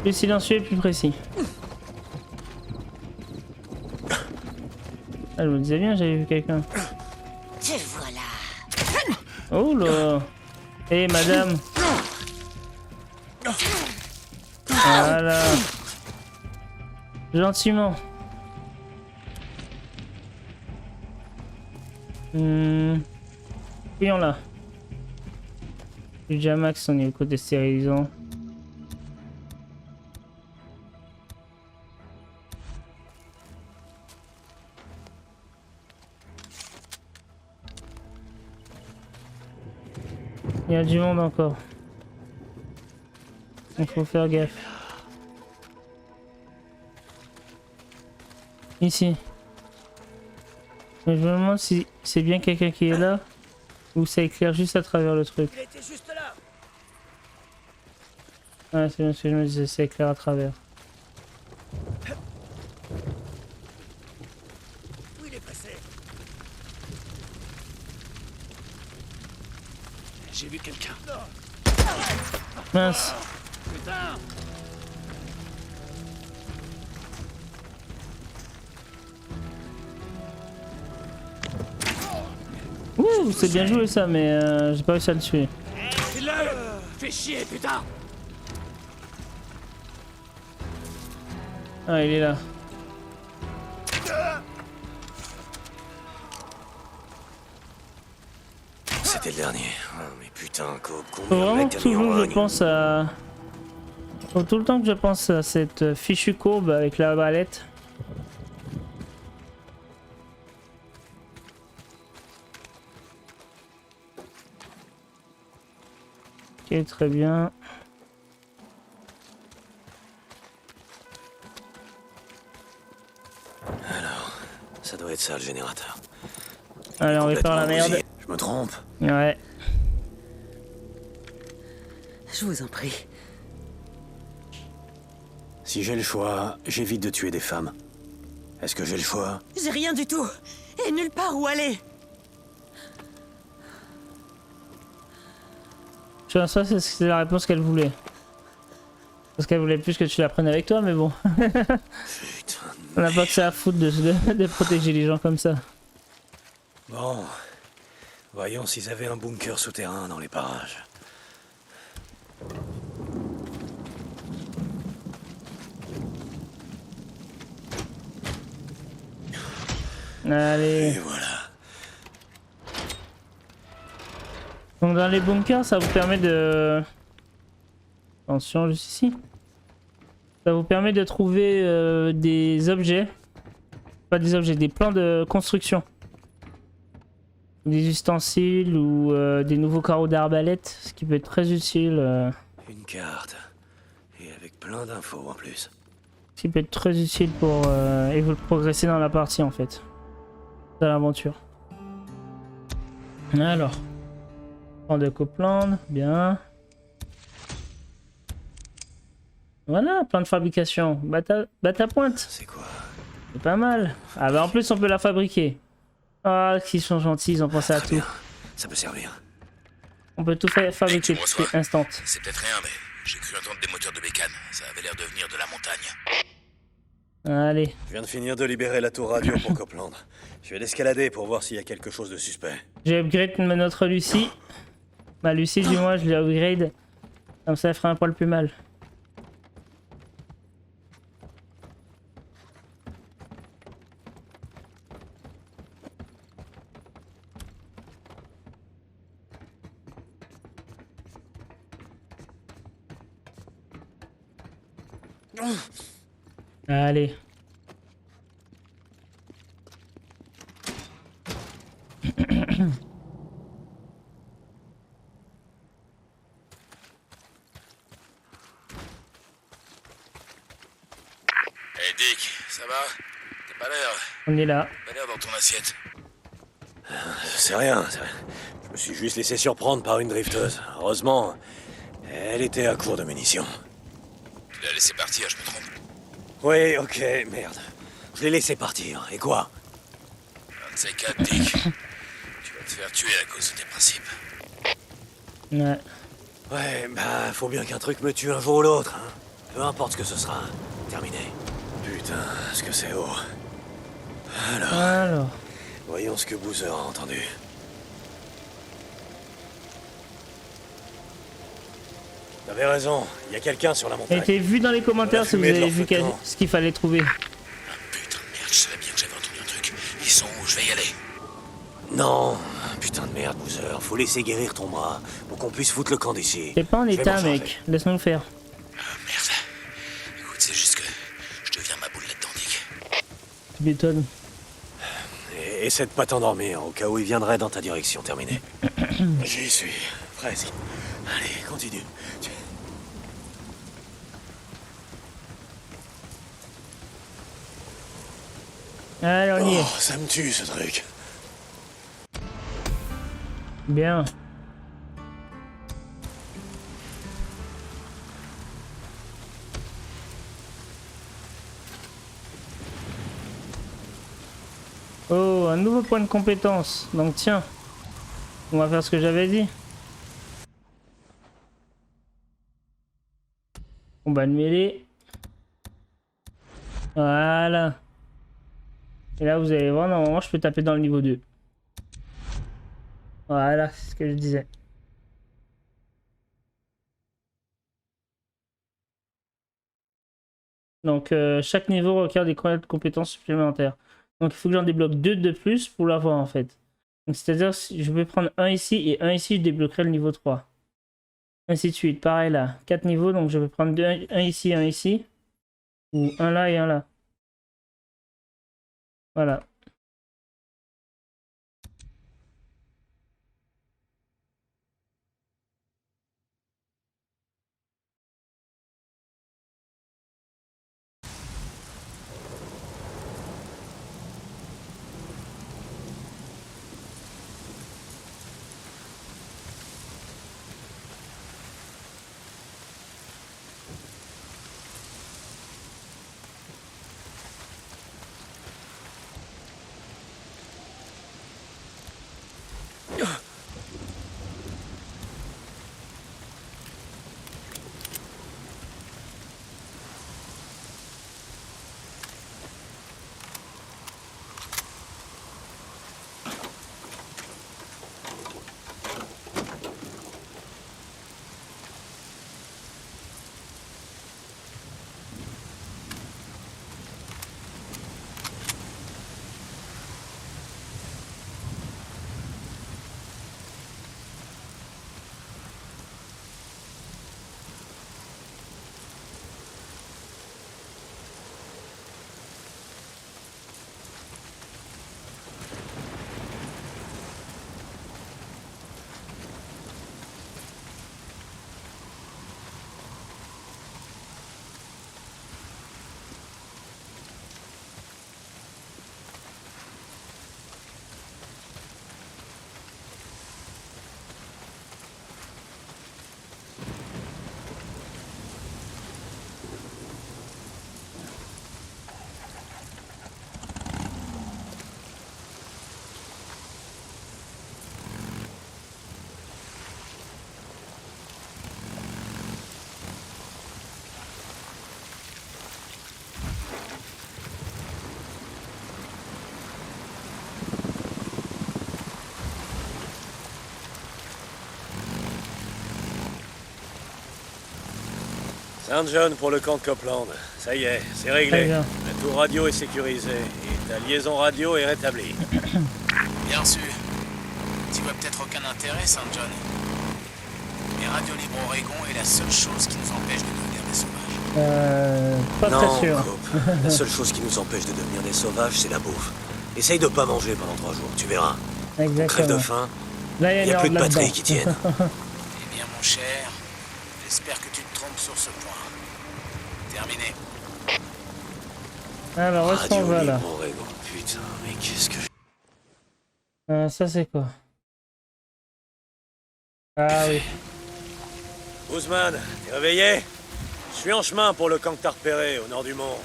Speaker 1: Plus silencieux et plus précis. Ah, je me disais bien, j'avais vu quelqu'un.
Speaker 7: Te voilà!
Speaker 1: Oh là! Eh madame! Voilà! Gentiment. Fouillons là. Du Jamax, on est au côté stérilisant. Il y a du monde encore. Il faut faire gaffe. Ici. Mais je me demande si c'est bien quelqu'un qui est là ou ça éclaire juste à travers le truc.
Speaker 2: Il était juste là.
Speaker 1: Ouais, c'est bien ce que je me disais, ça éclaire à travers.
Speaker 2: Où il est passé?
Speaker 5: J'ai vu quelqu'un.
Speaker 1: Mince.
Speaker 2: Putain!
Speaker 1: Ouh, c'est bien joué ça, mais j'ai pas réussi à le tuer.
Speaker 5: File-le! Fais chier, putain!
Speaker 1: Ah, il est là.
Speaker 5: C'était le dernier. Oh, mais putain,
Speaker 1: Faut
Speaker 5: combien de
Speaker 1: vraiment
Speaker 5: mecs
Speaker 1: que
Speaker 5: t'as mis en
Speaker 1: toujours je
Speaker 5: rogne?
Speaker 1: pense à... Faut tout le temps que je pense à cette fichue courbe avec la balette. Ok, très bien.
Speaker 5: Ça doit être ça, le générateur.
Speaker 1: Allez, on va faire la
Speaker 5: Complètement
Speaker 1: merde.
Speaker 5: bousillé. Je me trompe.
Speaker 1: Ouais.
Speaker 8: Je vous en prie.
Speaker 5: Si j'ai le choix, j'évite de tuer des femmes. Est-ce que j'ai le choix?
Speaker 8: J'ai rien du tout. Et nulle part où aller.
Speaker 1: Je pense que c'est la réponse qu'elle voulait. Parce qu'elle voulait plus que tu la prennes avec toi, mais bon.
Speaker 5: Putain.
Speaker 1: On n'a pas que ça à foutre de protéger les gens comme ça.
Speaker 5: Bon. Voyons s'ils avaient un bunker souterrain dans les parages.
Speaker 1: Allez.
Speaker 5: Et voilà.
Speaker 1: Donc dans les bunkers, ça vous permet de... Attention, juste ici. Ça vous permet de trouver des objets. Pas des objets, des plans de construction. Des ustensiles ou des nouveaux carreaux d'arbalète, ce qui peut être très utile.
Speaker 5: Une carte. Et avec plein d'infos en plus.
Speaker 1: Ce qui peut être très utile pour progresser dans la partie en fait. Dans l'aventure. Alors. Plan de Copeland, bien. Voilà, plan de fabrication. Batte à pointe.
Speaker 5: C'est quoi?
Speaker 1: C'est pas mal. Ah bah en plus on peut la fabriquer. Ah, qu'ils sont gentils, ils ont pensé à
Speaker 5: Très
Speaker 1: tout.
Speaker 5: bien. Ça peut servir.
Speaker 1: On peut tout fabriquer,
Speaker 6: Tu me reçois?
Speaker 1: c'est instant.
Speaker 6: C'est peut-être rien, mais j'ai cru entendre des moteurs de bécane. Ça avait l'air de venir de la montagne.
Speaker 1: Allez.
Speaker 5: Je viens de finir de libérer la tour radio pour Copeland. Je vais l'escalader pour voir s'il y a quelque chose de suspect.
Speaker 1: J'ai upgrade notre Lucie. Ma Lucie du moins, je l'ai upgrade. Comme ça, elle fera un poil plus mal. Allez.
Speaker 6: Hey Dick, ça va? T'as pas l'air...
Speaker 1: On est là.
Speaker 6: Pas l'air dans ton assiette.
Speaker 5: C'est rien. Je me suis juste laissé surprendre par une drifteuse. Heureusement, elle était à court de munitions.
Speaker 6: Tu l'as laissé partir, je me trompe.
Speaker 5: Oui, ok, merde. Je l'ai laissé partir. Et quoi?
Speaker 6: Un de ces quatre, Dick. Tu vas te faire tuer à cause de tes principes.
Speaker 1: Ouais.
Speaker 5: Ouais, bah, faut bien qu'un truc me tue un jour ou l'autre, hein. Peu importe ce que ce sera. Terminé. Putain, ce que c'est haut.
Speaker 1: Alors.
Speaker 5: Voyons ce que Boozer a entendu. T'avais raison, il y a quelqu'un sur la
Speaker 1: Ça a
Speaker 5: montagne.
Speaker 1: été vu dans les commentaires si vous
Speaker 5: fumée de
Speaker 1: avez
Speaker 5: leur
Speaker 1: vu
Speaker 5: feu de camp.
Speaker 1: ce qu'il fallait trouver.
Speaker 6: Putain de merde, je savais bien que j'avais entendu un truc. Ils sont où? Je vais y aller.
Speaker 5: Non, putain de merde, Boozer. Faut laisser guérir ton bras pour qu'on puisse foutre le camp d'ici.
Speaker 1: T'es pas en
Speaker 5: Je vais
Speaker 1: état,
Speaker 5: m'en charger.
Speaker 1: mec. Laisse-nous le faire.
Speaker 6: Ah merde. Écoute, c'est juste que je deviens ma boule là-dedans, Dick.
Speaker 1: Tu m'étonnes.
Speaker 5: Et essaie de pas t'endormir au cas où il viendrait dans ta direction. Terminé. J'y suis, presque. Allez, continue.
Speaker 1: Allez, on y est.
Speaker 5: Oh, ça me tue ce truc.
Speaker 1: Bien. Oh, un nouveau point de compétence. Donc tiens, on va faire ce que j'avais dit. Combat de mêlée. Voilà. Et là, vous allez voir, normalement, je peux taper dans le niveau 2. Voilà, c'est ce que je disais. Donc, chaque niveau requiert des compétences supplémentaires. Donc, il faut que j'en débloque 2 de plus pour l'avoir, en fait. Donc, c'est-à-dire, si je vais prendre un ici et un ici, je débloquerai le niveau 3. Ainsi de suite. Pareil là. 4 niveaux, donc je vais prendre un ici, un ici. Ou un là et un là. Voilà.
Speaker 2: Saint John pour le camp de Copeland. Ça y est, c'est
Speaker 1: Très
Speaker 2: réglé.
Speaker 1: bien.
Speaker 2: La tour radio est sécurisée et ta liaison radio est rétablie.
Speaker 6: Bien sûr. Tu vois peut-être aucun intérêt, Saint John. Mais Radio Libre Oregon est la seule chose qui nous empêche de devenir des sauvages.
Speaker 1: Pas
Speaker 5: Non,
Speaker 1: très sûr.
Speaker 5: Cope. La seule chose qui nous empêche de devenir des sauvages, c'est la bouffe. Essaye de pas manger pendant 3 jours, tu verras. On crève de
Speaker 1: Exactement.
Speaker 5: faim,
Speaker 1: Là,
Speaker 5: il
Speaker 1: il
Speaker 5: n'y
Speaker 1: y
Speaker 5: a
Speaker 1: a
Speaker 5: plus
Speaker 1: une
Speaker 5: de
Speaker 1: horde
Speaker 5: batterie
Speaker 1: là-dedans.
Speaker 5: qui tienne.
Speaker 6: Eh bien, mon cher, j'espère que tu te trompes sur ce point. Terminé.
Speaker 1: Alors, où est-ce qu'on
Speaker 5: Radio
Speaker 1: va là?
Speaker 5: Libre Oregon, putain, mais qu'est-ce que...
Speaker 1: Ça, c'est quoi? Ah oui.
Speaker 2: Guzman, t'es réveillé? Je suis en chemin pour le camp que t'as repéré, au nord du mont.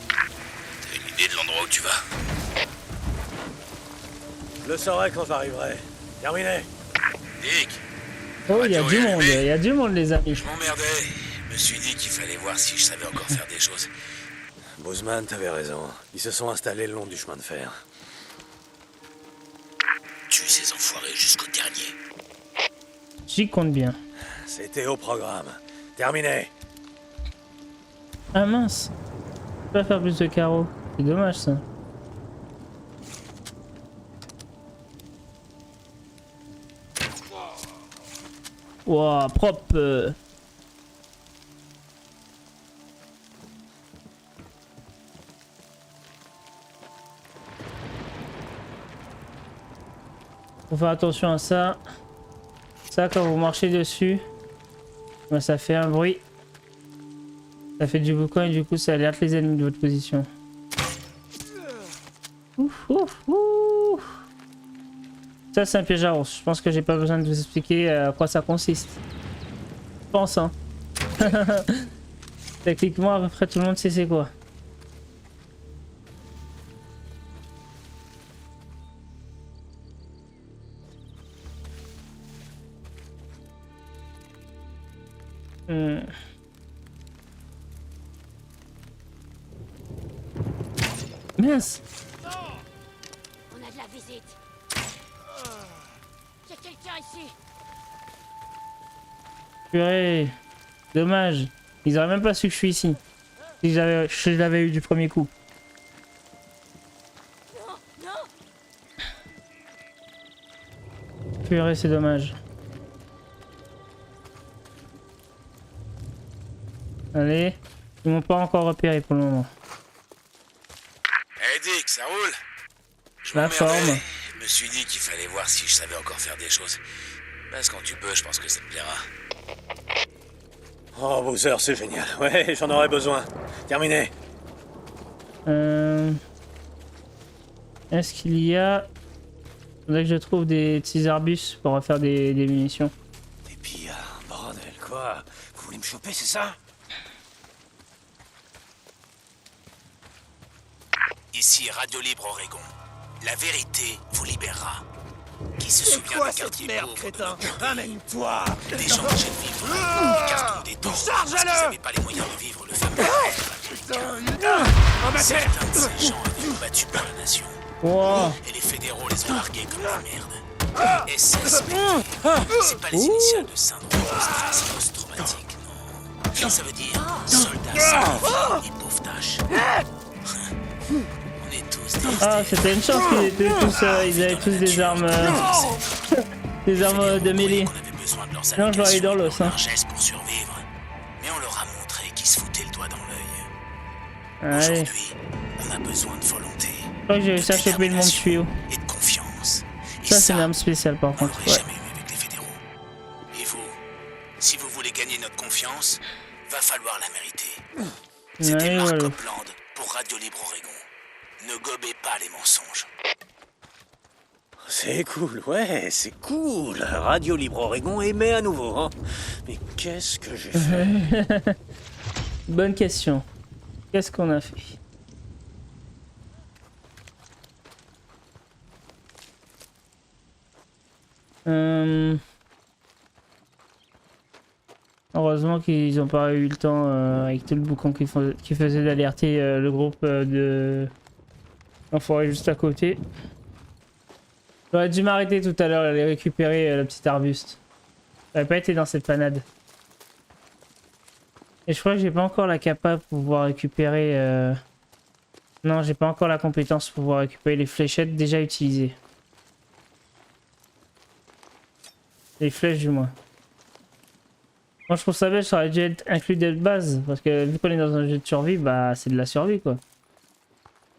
Speaker 6: T'as une idée de l'endroit où tu vas?
Speaker 2: Je le saurai quand j'arriverai. Terminé.
Speaker 6: Dick,
Speaker 1: Oh, il y a
Speaker 6: Radio
Speaker 1: du
Speaker 6: est
Speaker 1: monde,
Speaker 6: allumé.
Speaker 1: il y a du monde, les amis.
Speaker 6: Je m'emmerdais. Je me suis dit qu'il fallait voir si je savais encore faire des choses.
Speaker 2: Bozeman, t'avais raison. Ils se sont installés le long du chemin de fer.
Speaker 6: Tue ces enfoirés jusqu'au dernier.
Speaker 1: J'y compte bien.
Speaker 2: C'était au programme. Terminé.
Speaker 1: Ah mince. Je peux pas faire plus de carreaux. C'est dommage ça. Wow, propre. Faut faire attention à ça. Ça, quand vous marchez dessus, ben, ça fait un bruit. Ça fait du boucan et du coup ça alerte les ennemis de votre position. Ouf, ouf, ouf. Ça c'est un piège à ours. Je pense que j'ai pas besoin de vous expliquer à quoi ça consiste. Je pense hein. Techniquement à peu près tout le monde sait c'est quoi. Mince.
Speaker 7: On a de la visite. Y'a quelqu'un ici.
Speaker 1: Purée. Dommage. Ils auraient même pas su que je suis ici. Si je l'avais eu du premier coup.
Speaker 7: Non, non.
Speaker 1: Purée, c'est dommage. Allez. Ils m'ont pas encore repéré pour le moment.
Speaker 6: Hey Dick, ça roule? Je
Speaker 1: La
Speaker 6: m'emmerdais.
Speaker 1: forme.
Speaker 6: Je me suis dit qu'il fallait voir si je savais encore faire des choses. Parce que quand tu peux, je pense que ça te plaira.
Speaker 2: Oh, Bowser, c'est génial. Ouais, j'en aurais besoin. Terminé.
Speaker 1: Est-ce qu'il y a... Faudrait que je trouve des petits arbustes pour refaire des munitions.
Speaker 2: Des pillards, bordel, quoi? Vous voulez me choper, c'est ça?
Speaker 6: Ici, Radio Libre Oregon. La vérité vous libérera. Qui se souvient d'un quartier pauvre
Speaker 2: crétin?
Speaker 6: de notre
Speaker 2: Amène-toi!
Speaker 6: pays? Des gens mangeaient de vivre des cartons, des temps, parce qu'ils n'avaient pas les moyens de vivre le fameux
Speaker 2: Oh, ma tête!
Speaker 6: Certains de ces gens avaient combattu pour la nation.
Speaker 1: Wow.
Speaker 6: Et les fédéraux les ont largués comme la merde. SSP, c'est pas les initiales de syndrome de stress post-traumatique, non. Ça veut dire soldats sans et pauvres tâches. On est tous des
Speaker 1: Ah, c'était une chance qu'ils étaient tous, ils avaient tous des armes, des armes de mêlée.
Speaker 6: On avait besoin de leurs
Speaker 1: Non, je vais aller dans l'os,
Speaker 6: allégations,
Speaker 1: hein.
Speaker 6: leurs gestes pour survivre. Mais on leur a montré qu'ils se foutaient le doigt dans l'œil.
Speaker 1: Allez,
Speaker 6: Aujourd'hui, on a besoin de volonté.
Speaker 1: je crois que j'ai réussi à choper le monde tuyau.
Speaker 6: Et de confiance. Et
Speaker 1: Ça, c'est une arme spéciale par
Speaker 6: on
Speaker 1: contre.
Speaker 6: l'aurait
Speaker 1: Ouais.
Speaker 6: jamais eu avec les fédéraux. Et vous, si vous voulez gagner notre confiance, va falloir la mériter. C'était
Speaker 1: Ouais,
Speaker 6: Mark
Speaker 1: voilà.
Speaker 6: Copeland pour Radio Libre Oregon. Ne gobez pas les mensonges.
Speaker 2: C'est cool, ouais, c'est cool. Radio Libre Oregon émet à nouveau, hein. Mais qu'est-ce que j'ai fait?
Speaker 1: Bonne question. Qu'est-ce qu'on a fait? Heureusement qu'ils n'ont pas eu le temps, avec tout le boucan qui faisait d'alerter le groupe de l'enfoiré juste à côté. J'aurais dû m'arrêter tout à l'heure et aller récupérer le petit arbuste. J'aurais pas été dans cette panade. Et je crois que j'ai pas encore la capa pour pouvoir récupérer... Non, j'ai pas encore la compétence pour pouvoir récupérer les fléchettes déjà utilisées. Les flèches du moins. Moi je trouve ça bête, ça aurait dû être inclus dès de base. Parce que vu qu'on est dans un jeu de survie, bah c'est de la survie quoi.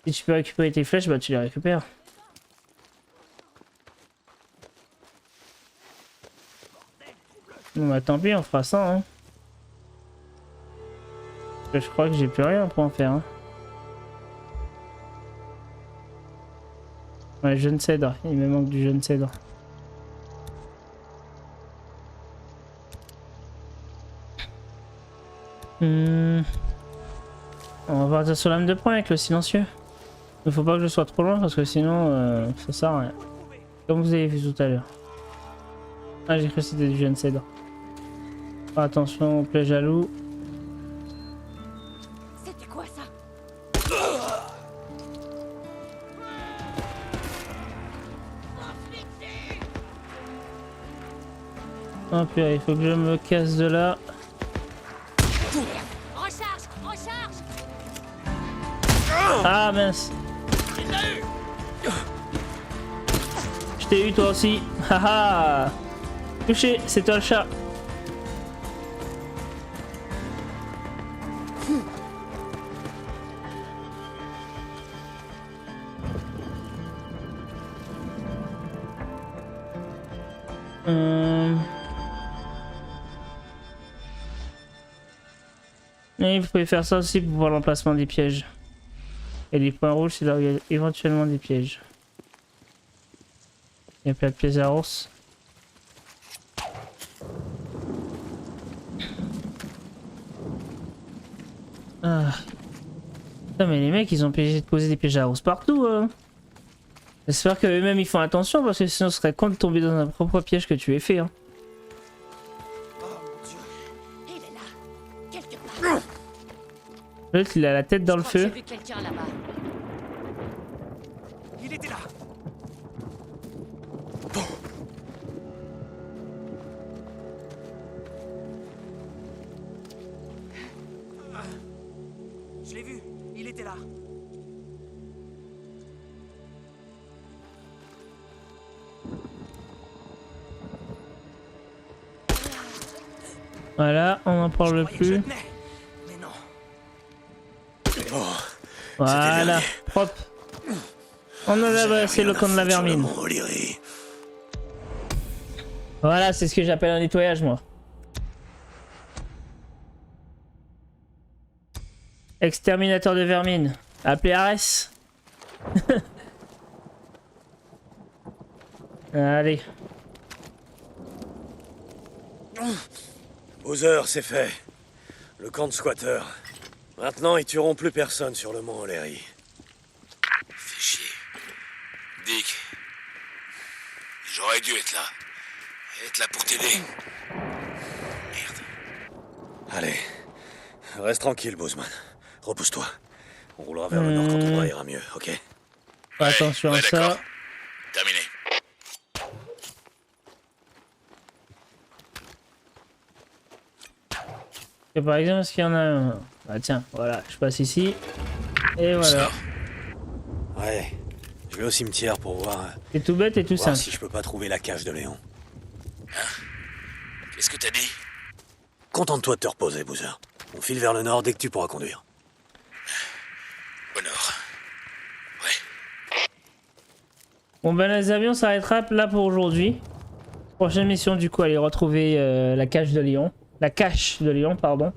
Speaker 1: Si tu peux récupérer tes flèches, bah tu les récupères. Bon bah tant pis, on fera ça hein. Parce que je crois que j'ai plus rien pour en faire hein. Ouais, jeune cèdre, il me manque du jeune cèdre. On va partir sur l'âme de poing avec le silencieux. Il faut pas que je sois trop loin parce que sinon ça sert à rien. Comme vous avez vu tout à l'heure. Ah j'ai cru que c'était du jeune cèdre. Faire attention au plaie jaloux.
Speaker 7: C'était quoi ça?
Speaker 1: Oh purée, il faut que je me casse de là.
Speaker 7: Recharge! Recharge!
Speaker 1: Ah mince. Je t'ai eu toi aussi. Haha. Touché, c'est toi le chat. Et vous pouvez faire ça aussi pour voir l'emplacement des pièges. Et les points rouges, c'est là où il y a éventuellement des pièges. Il y a plein de pièges à ours. Ah. Putain, mais les mecs, ils ont posé des pièges à ours partout. J'espère qu'eux-mêmes ils font attention parce que sinon ce serait con de tomber dans un propre piège que tu aies fait. Hein.
Speaker 7: Il est là.
Speaker 1: L'autre, il a la tête dans le
Speaker 7: Je crois que
Speaker 1: feu.
Speaker 7: J'ai vu quelqu'un là-bas.
Speaker 2: Il était là.
Speaker 9: Je l'ai vu, il était là.
Speaker 1: Voilà, on n'en parle
Speaker 9: Croyais que je
Speaker 1: plus.
Speaker 9: tenais, mais non.
Speaker 2: Oh,
Speaker 1: Voilà,
Speaker 2: dernier.
Speaker 1: propre. On en a c'est le camp de la vermine.
Speaker 2: O'Leary.
Speaker 1: Voilà, c'est ce que j'appelle un nettoyage, moi. Exterminateur de vermine. Appelé Ares. Allez.
Speaker 2: Bowser, c'est fait. Le camp de squatteurs. Maintenant, ils tueront plus personne sur le mont O'Leary.
Speaker 6: Fais chier. Dick. J'aurais dû être là. Être là pour t'aider. Merde.
Speaker 2: Allez, reste tranquille, Bozeman. Repousse-toi. On roulera vers le nord quand on ira mieux, ok?
Speaker 1: Attention à ça.
Speaker 6: d'accord. Terminé.
Speaker 1: Et par exemple, est-ce qu'il y en a un? Ah tiens, voilà, je passe ici. Et voilà.
Speaker 2: Ouais, je vais au cimetière pour voir,
Speaker 1: C'est tout bête et tout
Speaker 2: voir
Speaker 1: simple.
Speaker 2: si je peux pas trouver la cage de Léon.
Speaker 6: Qu'est-ce que t'as dit?
Speaker 2: Contente-toi de te reposer, Bowser. On file vers le nord dès que tu pourras conduire.
Speaker 6: Au nord. Ouais.
Speaker 1: Bon ben les avions s'arrêtera là pour aujourd'hui. Prochaine mission du coup, aller retrouver la cage de Léon. La cache de Léon, pardon.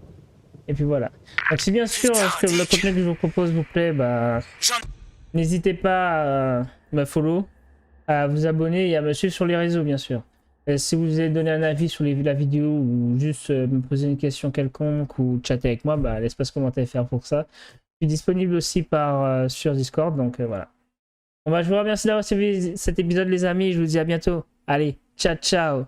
Speaker 1: Et puis voilà. Donc si bien sûr que le contenu que je vous propose vous plaît, bah n'hésitez pas à me follow, à vous abonner et à me suivre sur les réseaux bien sûr. Et si vous voulez donner un avis sur la vidéo ou juste me poser une question quelconque ou chatter avec moi, bah l'espace commentaire faire pour ça. Je suis disponible aussi sur Discord, donc voilà. Bon bah je vous remercie d'avoir suivi cet épisode les amis, je vous dis à bientôt. Allez, ciao ciao.